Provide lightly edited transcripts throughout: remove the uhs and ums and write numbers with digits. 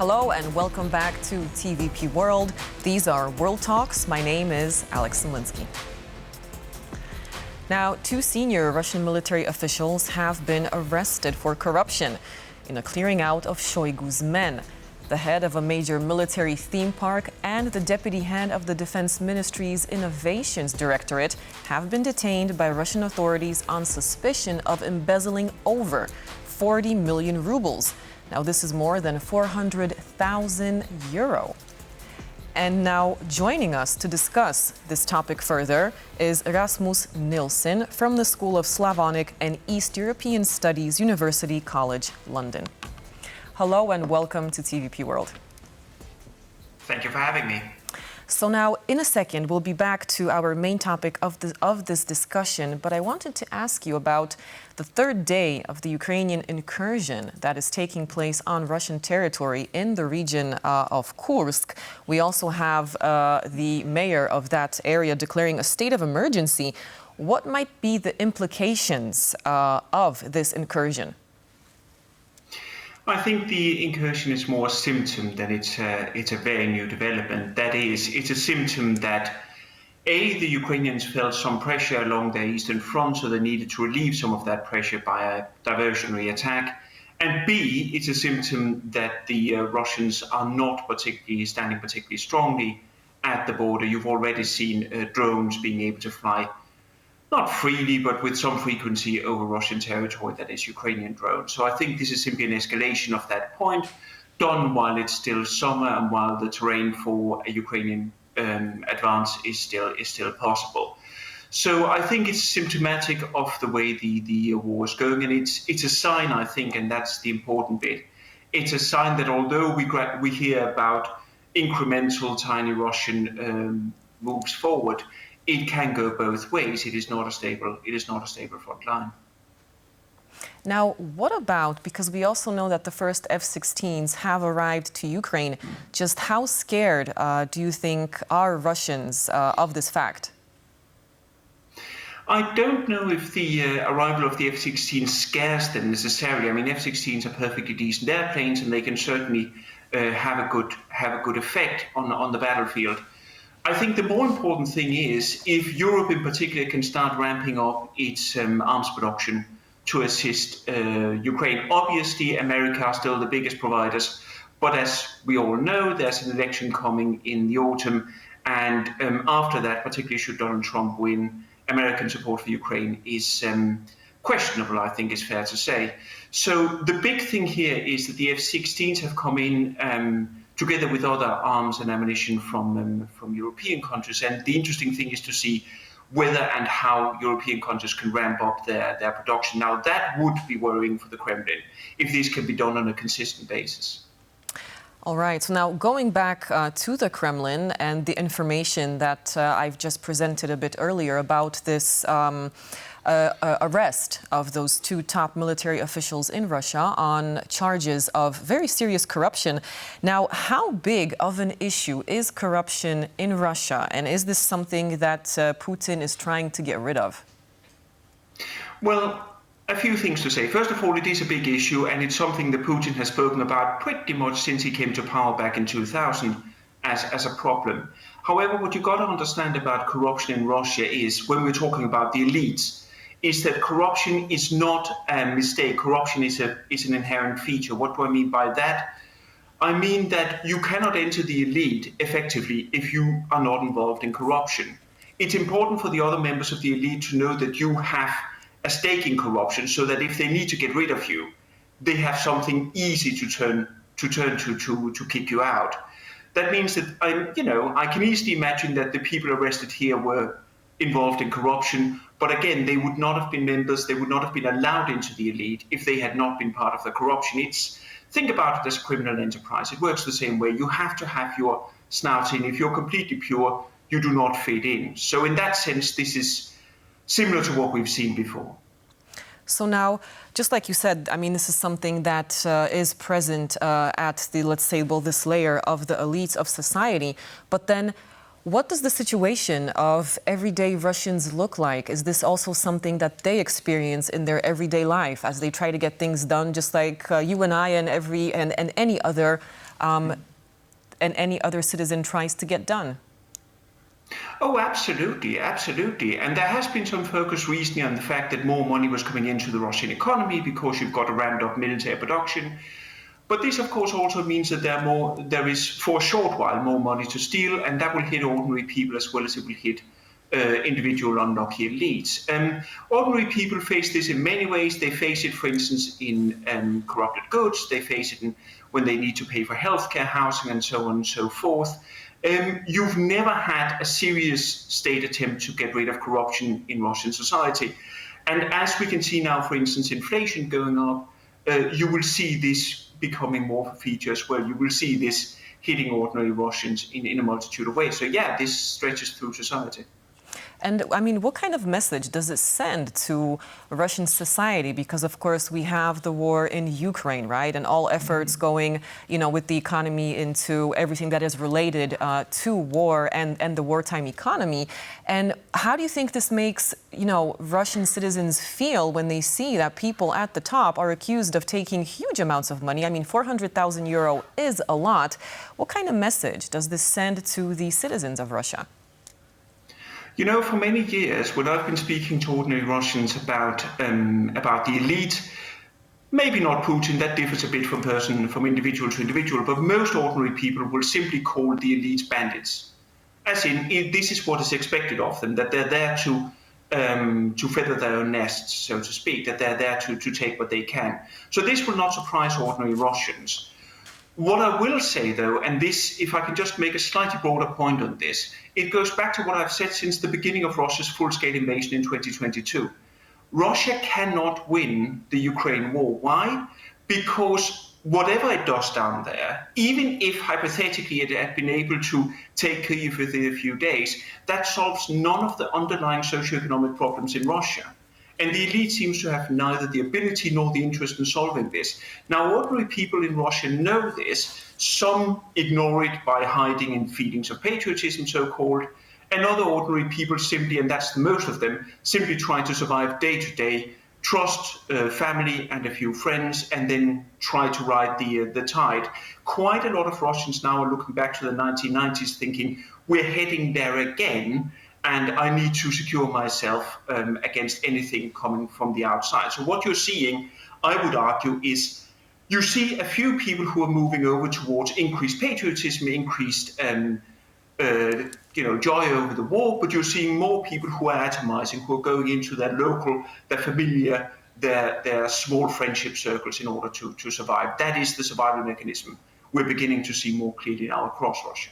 Hello and welcome back to TVP World. These are World Talks. My name is Alex Zielinski. Now, two senior Russian military officials have been arrested for corruption in a clearing out of Shoigu's men. The head of a major military theme park and the deputy head of the Defense Ministry's Innovations Directorate have been detained by Russian authorities on suspicion of embezzling over 40 million rubles. Now, this is more than 400,000 euro. And now joining us to discuss this topic further is Rasmus Nilsson from the School of Slavonic and East European Studies, University College London. Hello and welcome to TVP World. Thank you for having me. So now, in a second, we'll be back to our main topic of this discussion, but I wanted to ask you about the third day of the Ukrainian incursion that is taking place on Russian territory in the region of Kursk. We also have the mayor of that area declaring a state of emergency. What might be the implications of this incursion? I think the incursion is more a symptom than it's a very new development. That is, it's a symptom that A, the Ukrainians felt some pressure along their eastern front, so they needed to relieve some of that pressure by a diversionary attack. And B, it's a symptom that the Russians are not standing particularly strongly at the border. You've already seen drones being able to fly, not freely, but with some frequency over Russian territory, that is Ukrainian drones. So I think this is simply an escalation of that point, done while it's still summer and while the terrain for a Ukrainian advance is still possible. So I think it's symptomatic of the way the war is going, and it's a sign, I think, and that's the important bit. It's a sign that although we hear about incremental, tiny Russian moves forward, it can go both ways. It is not a stable front line. Now, what about, because we also know that the first F-16s have arrived to Ukraine, just how scared do you think are Russians of this fact? I don't know if the arrival of the F-16 scares them necessarily. I mean, F-16s are perfectly decent airplanes, and they can certainly have a good effect on the battlefield. I think the more important thing is if Europe in particular can start ramping up its arms production to assist Ukraine. Obviously, America are still the biggest providers, but as we all know, there's an election coming in the autumn, and after that, particularly should Donald Trump win, American support for Ukraine is questionable, I think is fair to say. So the big thing here is that the F-16s have come in together with other arms and ammunition from European countries. And the interesting thing is to see whether and how European countries can ramp up their production. Now, that would be worrying for the Kremlin if this can be done on a consistent basis. All right. So now going back to the Kremlin and the information that I've just presented a bit earlier about this arrest of those two top military officials in Russia on charges of very serious corruption. Now, how big of an issue is corruption in Russia? And is this something that Putin is trying to get rid of? Well, a few things to say. First of all, it is a big issue, and it's something that Putin has spoken about pretty much since he came to power back in 2000 as a problem. However, what you've got to understand about corruption in Russia is, when we're talking about the elites, is that corruption is not a mistake. Corruption is an inherent feature. What do I mean by that? I mean that you cannot enter the elite effectively if you are not involved in corruption. It's important for the other members of the elite to know that you have a stake in corruption, so that if they need to get rid of you, they have something easy to turn to kick you out. That means that I can easily imagine that the people arrested here were involved in corruption, but again, they would not have been members, they would not have been allowed into the elite if they had not been part of the corruption. Think about it as a criminal enterprise. It works the same way. You have to have your snout in. If you're completely pure, you do not fit in. So in that sense, this is similar to what we've seen before. So now, just like you said, I mean, this is something that is present at the, let's say, well, this layer of the elites of society. But then what does the situation of everyday Russians look like? Is this also something that they experience in their everyday life as they try to get things done, just like you and I and any other and any other citizen tries to get done? Oh, absolutely, absolutely. And there has been some focus recently on the fact that more money was coming into the Russian economy because you've got a ramped up military production. But this, of course, also means that there is, for a short while, more money to steal, and that will hit ordinary people as well as it will hit individual unlucky elites. Ordinary people face this in many ways. They face it, for instance, in corrupted goods. They face it when they need to pay for healthcare, housing, and so on and so forth. You've never had a serious state attempt to get rid of corruption in Russian society. And as we can see now, for instance, inflation going up, you will see this becoming more of a feature as well. You will see this hitting ordinary Russians in a multitude of ways. So yeah, this stretches through society. And I mean, what kind of message does it send to Russian society? Because, of course, we have the war in Ukraine, right? And all efforts going, with the economy into everything that is related to war and the wartime economy. And how do you think this makes, Russian citizens feel when they see that people at the top are accused of taking huge amounts of money? I mean, 400,000 euro is a lot. What kind of message does this send to the citizens of Russia? For many years, when I've been speaking to ordinary Russians about the elite, maybe not Putin, that differs a bit from individual to individual, but most ordinary people will simply call the elite bandits. As in, this is what is expected of them, that they're there to feather their own nests, so to speak, that they're there to take what they can. So this will not surprise ordinary Russians. What I will say, though, and this, if I can just make a slightly broader point on this, it goes back to what I've said since the beginning of Russia's full-scale invasion in 2022. Russia cannot win the Ukraine war. Why? Because whatever it does down there, even if hypothetically it had been able to take Kyiv within a few days, that solves none of the underlying socioeconomic problems in Russia. And the elite seems to have neither the ability nor the interest in solving this. Now, ordinary people in Russia know this. Some ignore it by hiding in feelings of patriotism, so-called, and other ordinary people simply, and that's most of them, simply try to survive day to day, trust family and a few friends, and then try to ride the tide. Quite a lot of Russians now are looking back to the 1990s thinking, we're heading there again, and I need to secure myself against anything coming from the outside. So what you're seeing, I would argue, is you see a few people who are moving over towards increased patriotism, increased joy over the war, but you're seeing more people who are atomizing, who are going into their local, their familiar, their small friendship circles in order to survive. That is the survival mechanism we're beginning to see more clearly now across Russia.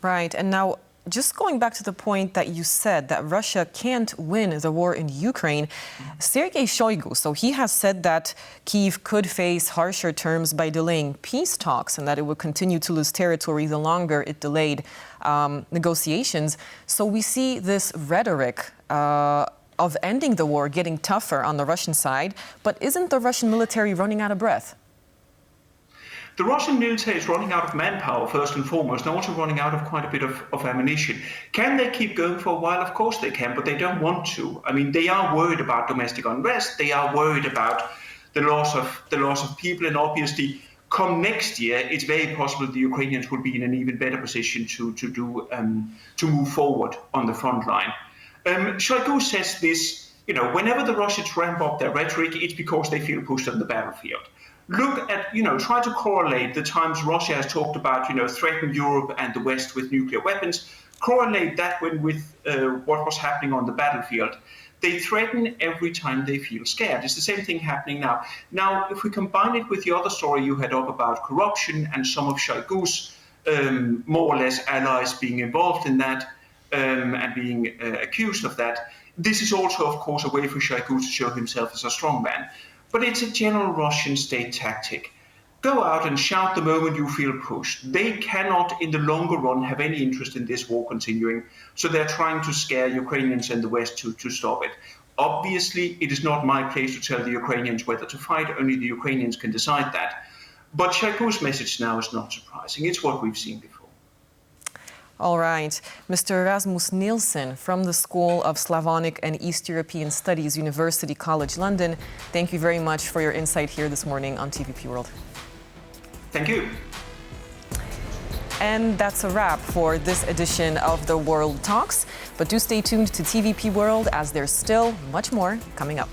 Right, and now, just going back to the point that you said that Russia can't win the war in Ukraine, Sergei Shoigu, so he has said that Kyiv could face harsher terms by delaying peace talks and that it would continue to lose territory the longer it delayed negotiations. So we see this rhetoric of ending the war getting tougher on the Russian side, but isn't the Russian military running out of breath? The Russian military is running out of manpower, first and foremost, and also running out of quite a bit of ammunition. Can they keep going for a while? Of course they can, but they don't want to. I mean, they are worried about domestic unrest. They are worried about the loss of people, and obviously, come next year, it's very possible the Ukrainians will be in an even better position to move forward on the front line. Shoigu says this, whenever the Russians ramp up their rhetoric, it's because they feel pushed on the battlefield. Look at, try to correlate the times Russia has talked about, threaten Europe and the West with nuclear weapons, correlate that with what was happening on the battlefield. They threaten every time they feel scared. It's the same thing happening now. Now, if we combine it with the other story you had up about corruption and some of Shoigu's more or less allies being involved in that and being accused of that, this is also, of course, a way for Shoigu to show himself as a strongman. But it's a general Russian state tactic. Go out and shout the moment you feel pushed. They cannot, in the longer run, have any interest in this war continuing, so they're trying to scare Ukrainians and the West to stop it. Obviously, it is not my place to tell the Ukrainians whether to fight. Only the Ukrainians can decide that. But Shoigu's message now is not surprising. It's what we've seen before. All right. Mr. Rasmus Nilsson from the School of Slavonic and East European Studies, University College London, thank you very much for your insight here this morning on TVP World. Thank you. And that's a wrap for this edition of The World Talks. But do stay tuned to TVP World, as there's still much more coming up.